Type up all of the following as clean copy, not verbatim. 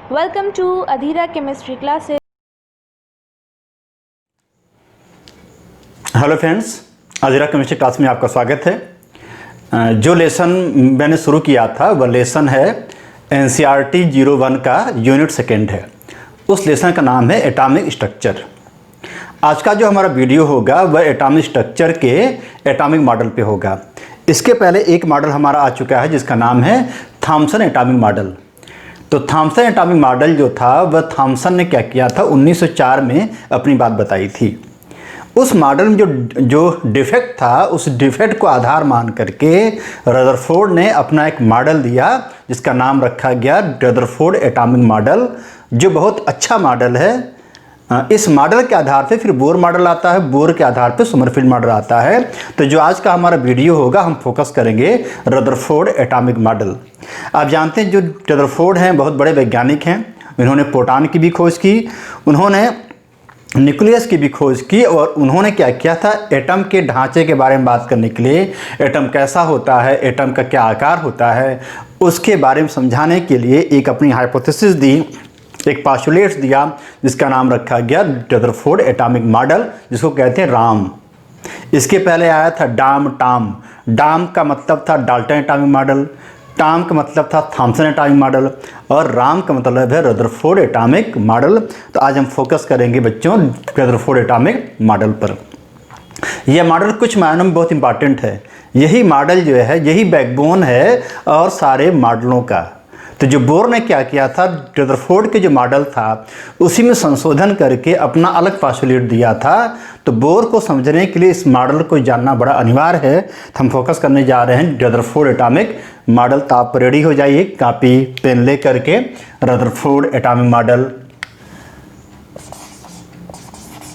Welcome to Adhira Chemistry classes. Hello friends, Adhira chemistry class में आपका स्वागत है। जो लेसन मैंने शुरू किया था वह लेसन है NCERT 01 का यूनिट सेकेंड है। उस लेसन का नाम है एटॉमिक स्ट्रक्चर। आज का जो हमारा वीडियो होगा वह एटॉमिक स्ट्रक्चर के एटॉमिक मॉडल पे होगा। इसके पहले एक मॉडल हमारा आ चुका है जिसका नाम है थॉमसन एटॉमिक मॉडल। तो थॉमसन एटॉमिक मॉडल जो था वह थॉमसन ने क्या किया था, 1904 में अपनी बात बताई थी। उस मॉडल में जो डिफेक्ट था उस डिफेक्ट को आधार मान करके रदरफोर्ड ने अपना एक मॉडल दिया जिसका नाम रखा गया रदरफोर्ड एटॉमिक मॉडल, जो बहुत अच्छा मॉडल है। इस मॉडल के आधार पे फिर बोर मॉडल आता है, बोर के आधार पे समरफील्ड मॉडल आता है। तो जो आज का हमारा वीडियो होगा हम फोकस करेंगे रदरफोर्ड एटॉमिक मॉडल। आप जानते हैं जो रदरफोर्ड हैं बहुत बड़े वैज्ञानिक हैं। इन्होंने प्रोटॉन की भी खोज की, उन्होंने न्यूक्लियस की भी खोज की, और उन्होंने क्या किया था, एटम के ढांचे के बारे में बात करने के लिए, एटम कैसा होता है, एटम का क्या आकार होता है, उसके बारे में समझाने के लिए एक अपनी हाइपोथेसिस दी, एक पोस्टुलेट्स दिया जिसका नाम रखा गया रदरफोर्ड एटॉमिक मॉडल, जिसको कहते हैं राम। इसके पहले आया था डाम टाम। डाम का मतलब था डाल्टन एटॉमिक मॉडल, टाम का मतलब था थॉमसन एटॉमिक मॉडल, और राम का मतलब है रदरफोर्ड एटॉमिक मॉडल। तो आज हम फोकस करेंगे बच्चों रदरफोर्ड एटॉमिक मॉडल पर। यह मॉडल कुछ मायनों में बहुत इंपॉर्टेंट है। यही मॉडल जो है यही बैकबोन है और सारे मॉडलों का। तो जो बोर ने क्या किया था, रदरफोर्ड के जो मॉडल था उसी में संशोधन करके अपना अलग पोस्टुलेट दिया था। तो बोर को समझने के लिए इस मॉडल को जानना बड़ा अनिवार्य है। तो हम फोकस करने जा रहे हैं रदरफोर्ड एटॉमिक मॉडल। तो आप रेडी हो जाइए कॉपी पेन ले करके। Rutherford atomic model,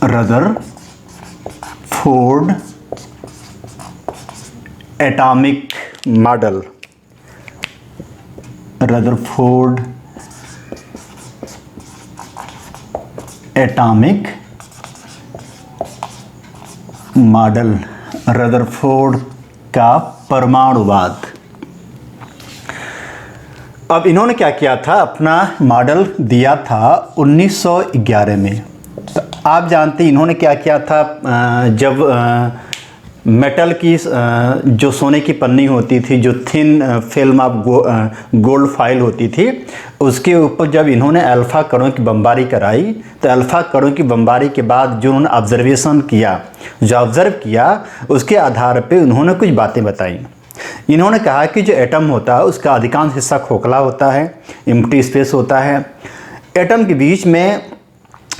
Rutherford atomic model, Rutherford atomic model, Rutherford का परमाणुवाद। अब इन्होंने क्या किया था, अपना मॉडल दिया था 1911 में। तो आप जानते हैं इन्होंने क्या किया था, जब मेटल की जो सोने की पन्नी होती थी, जो thin film of gold file होती थी, उसके ऊपर जब इन्होंने अल्फ़ा कणों की बमबारी कराई, तो अल्फ़ा कणों की बमबारी के बाद जो उन्होंने ऑब्जर्वेशन किया, जो ऑब्ज़र्व किया, उसके आधार पे उन्होंने कुछ बातें बताई। इन्होंने कहा कि जो एटम होता है उसका अधिकांश हिस्सा खोखला होता है, एम्प्टी स्पेस होता है। एटम के बीच में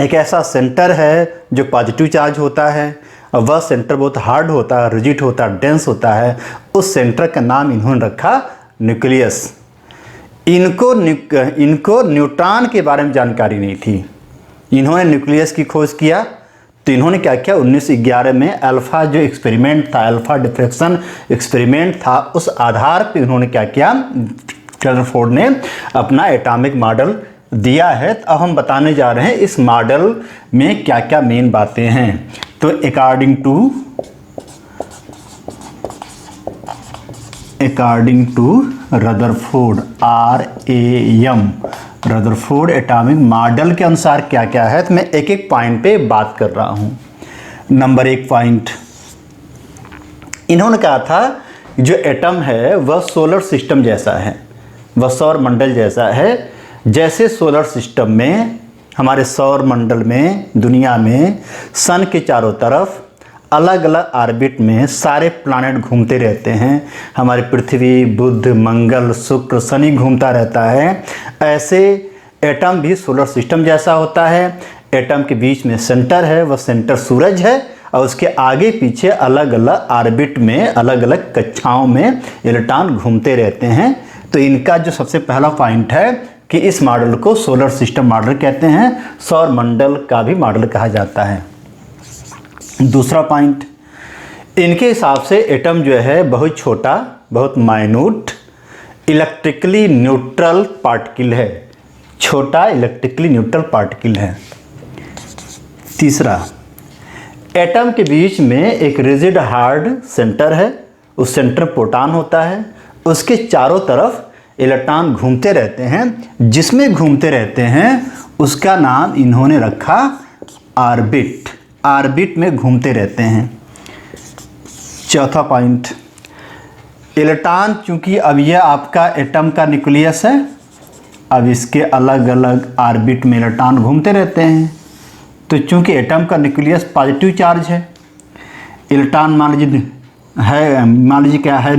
एक ऐसा सेंटर है जो पॉजिटिव चार्ज होता है, और वह सेंटर बहुत हार्ड होता है, रिजिड होता है, डेंस होता है। उस सेंटर का नाम इन्होंने रखा न्यूक्लियस। इनको न्यूट्रॉन के बारे में जानकारी नहीं थी। इन्होंने न्यूक्लियस की खोज किया। तो इन्होंने क्या किया, 1911 में अल्फ़ा जो एक्सपेरिमेंट था, अल्फ़ा डिफ्रैक्शन एक्सपेरिमेंट था, उस आधार पे उन्होंने क्या किया, रदरफोर्ड ने अपना एटॉमिक मॉडल दिया है। तो अब हम बताने जा रहे हैं इस मॉडल में क्या क्या मेन बातें हैं। तो according to Rutherford, RAM, Rutherford atomic model के अनुसार क्या क्या है, तो मैं एक एक पॉइंट पे बात कर रहा हूँ। नंबर 1 पॉइंट, इन्होंने कहा था जो एटम है वह सोलर सिस्टम जैसा है, वह सौर मंडल जैसा है। जैसे सोलर सिस्टम में, हमारे सौर मंडल में, दुनिया में सन के चारों तरफ अलग अलग ऑर्बिट में सारे प्लैनेट घूमते रहते हैं। हमारी पृथ्वी, बुध, मंगल, शुक्र, शनि घूमता रहता है। ऐसे एटम भी सोलर सिस्टम जैसा होता है। एटम के बीच में सेंटर है, वह सेंटर सूरज है, और उसके आगे पीछे अलग अलग ऑर्बिट में, अलग अलग कक्षाओं में इलेक्ट्रॉन घूमते रहते हैं। तो इनका जो सबसे पहला पॉइंट है कि इस मॉडल को सोलर सिस्टम मॉडल कहते हैं, सौर मंडल का भी मॉडल कहा जाता है। दूसरा पॉइंट, इनके हिसाब से एटम जो है बहुत छोटा, बहुत माइन्यूट, इलेक्ट्रिकली न्यूट्रल पार्टिकल है। छोटा इलेक्ट्रिकली न्यूट्रल पार्टिकल है। तीसरा, एटम के बीच में एक रिजिड हार्ड सेंटर है, उस सेंटर प्रोटॉन होता है, उसके चारों तरफ इलेक्ट्रॉन घूमते रहते हैं, जिसमें घूमते रहते हैं उसका नाम इन्होंने रखा ऑर्बिट। ऑर्बिट में घूमते रहते हैं। चौथा पॉइंट, इलेक्ट्रॉन चूंकि अब यह आपका एटम का न्यूक्लियस है, अब इसके अलग अलग ऑर्बिट में इलेक्ट्रॉन घूमते रहते हैं। तो चूंकि एटम का न्यूक्लियस पॉजिटिव चार्ज है, इलेक्ट्रॉन मान लीजिए क्या है,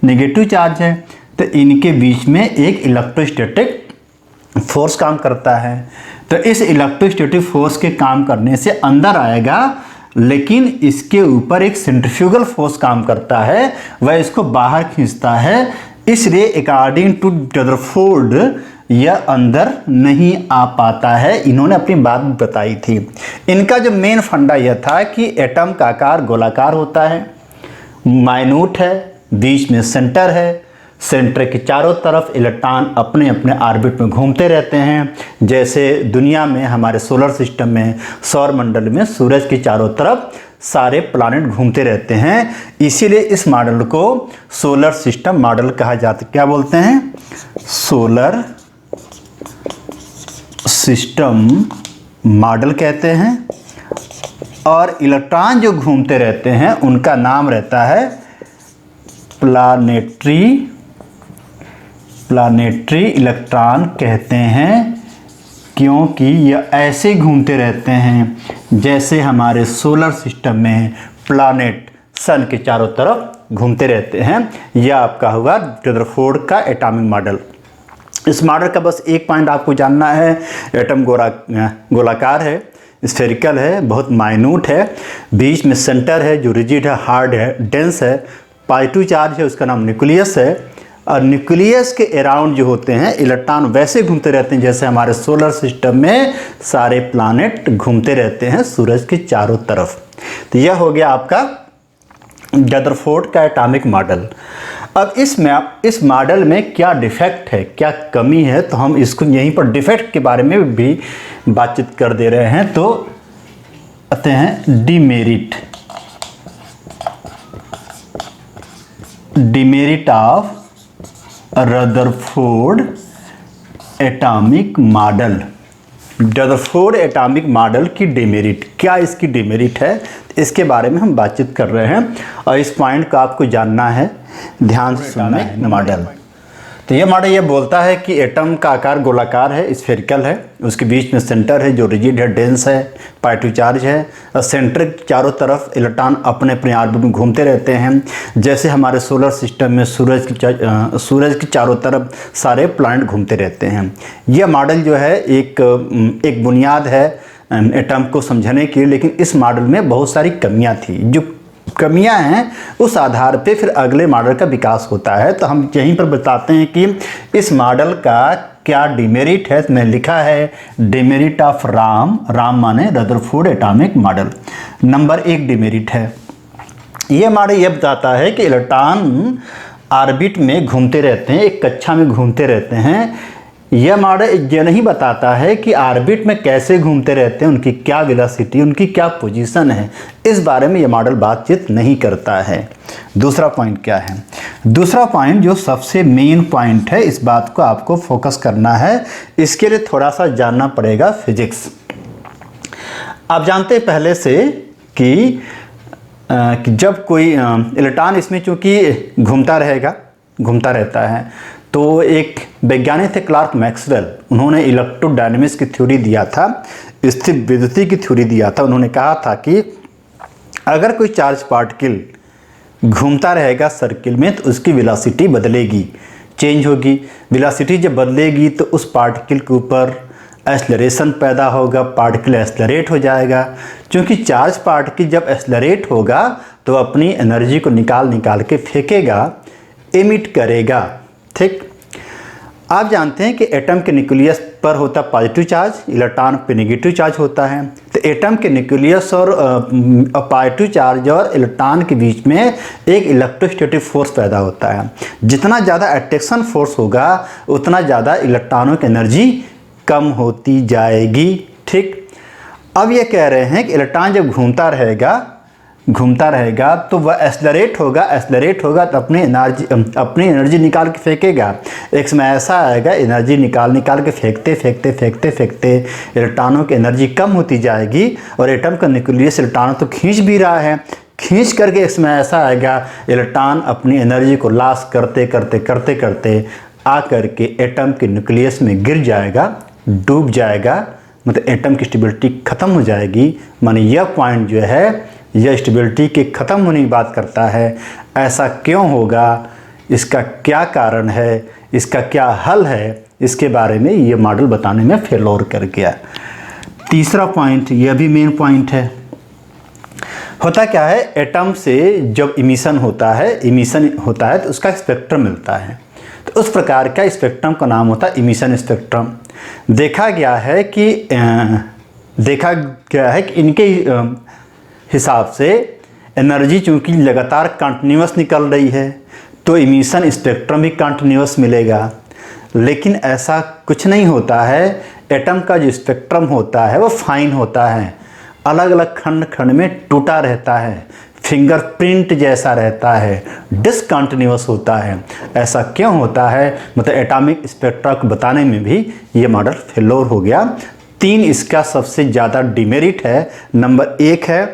नेगेटिव चार्ज है, तो इनके बीच में एक इलेक्ट्रोस्टैटिक फोर्स काम करता है। तो इस इलेक्ट्रोस्टैटिक फोर्स के काम करने से अंदर आएगा, लेकिन इसके ऊपर एक सेंट्रीफ्यूगल फोर्स काम करता है, वह इसको बाहर खींचता है। इसलिए अकॉर्डिंग टू रदरफोर्ड यह अंदर नहीं आ पाता है। इन्होंने अपनी बात बताई थी। इनका जो मेन फंडा यह था कि एटम का आकार गोलाकार होता है, माइन्यूट है, बीच में सेंटर है, सेंटर के चारों तरफ इलेक्ट्रॉन अपने अपने ऑर्बिट में घूमते रहते हैं। जैसे दुनिया में, हमारे सोलर सिस्टम में, सौर मंडल में सूरज के चारों तरफ सारे प्लैनेट घूमते रहते हैं। इसीलिए इस मॉडल को सोलर सिस्टम मॉडल कहा जाता है। क्या बोलते हैं? सोलर सिस्टम मॉडल कहते हैं। और इलेक्ट्रॉन जो घूमते रहते हैं उनका नाम रहता है प्लानेटरी इलेक्ट्रॉन कहते हैं, क्योंकि यह ऐसे घूमते रहते हैं जैसे हमारे सोलर सिस्टम में प्लैनेट सन के चारों तरफ घूमते रहते हैं। यह आपका हुआ रदरफोर्ड का एटॉमिक मॉडल। इस मॉडल का बस एक पॉइंट आपको जानना है, एटम गोलाकार है, स्फेरिकल है, बहुत माइन्यूट है, बीच में सेंटर है जो रिजिड है, हार्ड है, डेंस है, पॉजिटिव चार्ज है, उसका नाम न्यूक्लियस है। और न्यूक्लियस के अराउंड जो होते हैं इलेक्ट्रॉन वैसे घूमते रहते हैं जैसे हमारे सोलर सिस्टम में सारे प्लैनेट घूमते रहते हैं सूरज के चारों तरफ। तो यह हो गया आपका रदरफोर्ड का एटॉमिक मॉडल। अब इस मॉडल में क्या डिफेक्ट है, क्या कमी है, तो हम इसको यहीं पर डिफेक्ट के बारे में भी बातचीत कर दे रहे हैं। तो आते हैं demerit of Rutherford atomic model. Rutherford atomic model की डिमेरिट, क्या इसकी डिमेरिट है, इसके बारे में हम बातचीत कर रहे हैं और इस पॉइंट को आपको जानना है, ध्यान से सुनना है। मॉडल, तो यह मॉडल यह बोलता है कि एटम का आकार गोलाकार है, स्फेरिकल है, उसके बीच में सेंटर है जो रिजिड है, डेंस है, पॉजिटिव चार्ज है, और सेंटर के चारों तरफ इलेक्ट्रॉन अपने अपने ऑर्बिट में घूमते रहते हैं। जैसे हमारे सोलर सिस्टम में सूरज के चारों तरफ सारे प्लैनेट घूमते रहते हैं। यह मॉडल जो है एक बुनियाद है एटम को समझने के लिए, लेकिन इस मॉडल में बहुत सारी कमियां थी। जो कमियां हैं उस आधार पे फिर अगले मॉडल का विकास होता है। तो हम यहीं पर बताते हैं कि इस मॉडल का क्या डिमेरिट है। तो मैं लिखा है डिमेरिट ऑफ राम माने Rutherford atomic model. Number 1 demerit है, यह मॉडल यह बताता है कि इलेक्ट्रॉन ऑर्बिट में घूमते रहते हैं, एक कक्षा में घूमते रहते हैं। यह मॉडल यह नहीं बताता है कि ऑर्बिट में कैसे घूमते रहते हैं, उनकी क्या वेलोसिटी, उनकी क्या पोजीशन है, इस बारे में यह मॉडल बातचीत नहीं करता है। दूसरा पॉइंट क्या है? दूसरा पॉइंट जो सबसे मेन पॉइंट है, इस बात को आपको फोकस करना है, इसके लिए थोड़ा सा जानना पड़ेगा फिजिक्स। आप जानते हैं पहले से कि जब कोई इलेक्ट्रॉन इसमें चूंकि घूमता रहता है, तो एक वैज्ञानिक थे क्लार्क मैक्सवेल, उन्होंने इलेक्ट्रोडायनेमिक्स की थ्योरी दिया था, स्थिर विद्युती की थ्योरी दिया था। उन्होंने कहा था कि अगर कोई चार्ज पार्टिकल घूमता रहेगा सर्किल में तो उसकी वेलोसिटी बदलेगी, चेंज होगी। वेलोसिटी जब बदलेगी तो उस पार्टिकल के ऊपर एक्सेलरेशन पैदा होगा, पार्टिकल एक्सेलरेट हो जाएगा। क्योंकि चार्ज पार्टिकल जब एक्सेलरेट होगा तो अपनी एनर्जी को निकाल के फेंकेगा, एमिट करेगा। ठीक, आप जानते हैं कि एटम के न्यूक्लियस पर होता पॉजिटिव चार्ज, इलेक्ट्रॉन पे नेगेटिव चार्ज होता है। तो एटम के न्यूक्लियस और पॉजिटिव चार्ज और इलेक्ट्रॉन के बीच में एक इलेक्ट्रोस्टैटिक फोर्स पैदा होता है। जितना ज़्यादा अट्रैक्शन फोर्स होगा उतना ज़्यादा इलेक्ट्रॉनों की एनर्जी कम होती जाएगी। ठीक, अब ये कह रहे हैं कि इलेक्ट्रॉन जब घूमता रहेगा घूमता रहेगा तो वह एक्सेलरेट होगा तो अपनी एनर्जी निकाल के फेंकेगा। एक समय ऐसा आएगा एनर्जी निकाल के फेंकते इलेक्ट्रॉनों की एनर्जी कम होती जाएगी और एटम का न्यूक्लियस इलेक्ट्रॉनों तो खींच भी रहा है, खींच करके एक समय ऐसा आएगा इलेक्ट्रॉन अपनी एनर्जी को लॉस करते आ करके एटम के न्यूक्लियस में गिर जाएगा, डूब जाएगा, मतलब एटम की स्टेबिलिटी ख़त्म हो जाएगी। माने यह पॉइंट जो है यह स्टेबिलिटी के ख़त्म होने की बात करता है। ऐसा क्यों होगा, इसका क्या कारण है, इसका क्या हल है, इसके बारे में ये मॉडल बताने में फेलोर कर गया। तीसरा पॉइंट, यह भी मेन पॉइंट है। होता क्या है, एटम से जब इमिशन होता है तो उसका स्पेक्ट्रम मिलता है, तो उस प्रकार का स्पेक्ट्रम का नाम होता है इमिशन स्पेक्ट्रम। देखा गया है कि इनके हिसाब से एनर्जी चूँकि लगातार कंटिन्यूस निकल रही है तो इमिशन स्पेक्ट्रम भी कंटिन्यूस मिलेगा, लेकिन ऐसा कुछ नहीं होता है। एटम का जो स्पेक्ट्रम होता है वो फाइन होता है, अलग अलग खंड में टूटा रहता है, फिंगरप्रिंट जैसा रहता है, डिसकंटिन्यूअस होता है। ऐसा क्यों होता है, मतलब एटॉमिक स्पेक्ट्रा को बताने में भी ये मॉडल फेलोर हो गया। 3 इसका सबसे ज़्यादा डिमेरिट है। नंबर 1 है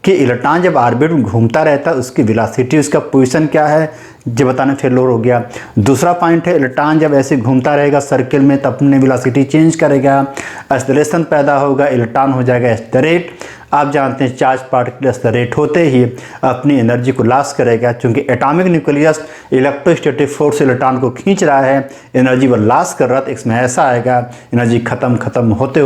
कि इलेक्ट्रॉन जब ऑर्बिट में घूमता रहता है उसकी वेलोसिटी, उसका पोजीशन क्या है, जो बताने फेलोर हो गया। दूसरा पॉइंट है इलेक्ट्रॉन जब ऐसे घूमता रहेगा सर्किल में तो अपने वेलोसिटी चेंज करेगा, एक्सेलरेशन पैदा होगा, इलेक्ट्रॉन हो जाएगा एक्सेलरेट। आप जानते हैं चार्ज पार्टिकल एक्सेलरेट होते ही अपनी एनर्जी को लॉस करेगा, क्योंकि atomic nucleus electrostatic force electron को खींच रहा है, एनर्जी वो लॉस कर रहा था। इसमें ऐसा आएगा एनर्जी खत्म होते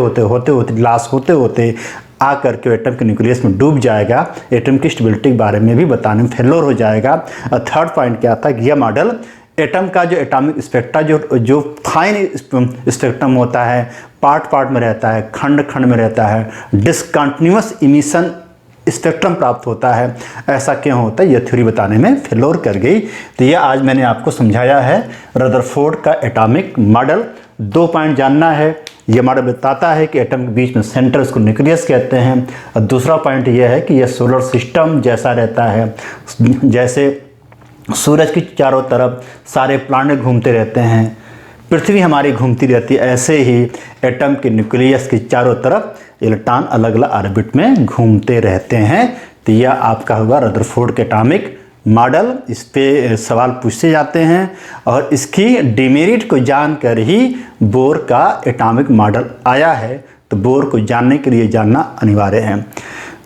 लॉस होते आ करके एटम के न्यूक्लियस में डूब जाएगा। एटम की स्टेबिलिटी के बारे में भी बताने में फेलोर हो जाएगा। और थर्ड पॉइंट क्या था कि यह मॉडल एटम का जो एटॉमिक स्पेक्ट्रा जो फाइन स्पेक्ट्रम होता है, पार्ट में रहता है, खंड में रहता है, डिसकंटिन्यूअस इमिशन स्पेक्ट्रम प्राप्त होता है। ऐसा क्यों होता है, यह थ्योरी बताने में फेलोर कर गई। तो यह आज मैंने आपको समझाया है रदरफोर्ड का एटॉमिक मॉडल। 2 पॉइंट जानना है, यह मॉडल बताता है कि एटम के बीच में सेंटर, उसको न्यूक्लियस कहते हैं। और दूसरा पॉइंट यह है कि यह सोलर सिस्टम जैसा रहता है, जैसे सूरज की चारों तरफ सारे प्लैनेट घूमते रहते हैं, पृथ्वी हमारी घूमती रहती है, ऐसे ही एटम के न्यूक्लियस की चारों तरफ इलेक्ट्रॉन अलग अलग ऑर्बिट में घूमते रहते हैं। तो यह आपका होगा रदरफोर्ड के एटॉमिक मॉडल। इस पे सवाल पूछे जाते हैं और इसकी डिमेरिट को जानकर ही बोर का एटॉमिक मॉडल आया है। तो बोर को जानने के लिए जानना अनिवार्य है।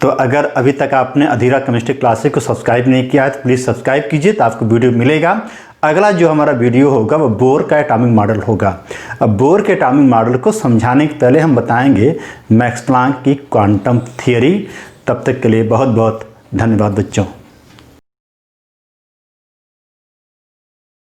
तो अगर अभी तक आपने अधीरा केमिस्ट्री क्लासेस को सब्सक्राइब नहीं किया है तो प्लीज़ सब्सक्राइब कीजिए, तो आपको वीडियो मिलेगा। अगला जो हमारा वीडियो होगा वो बोर का एटॉमिक मॉडल होगा। अब बोर के एटॉमिक मॉडल को समझाने के पहले हम बताएंगे मैक्स प्लैंक की क्वांटम थियरी। तब तक के लिए बहुत बहुत धन्यवाद बच्चों।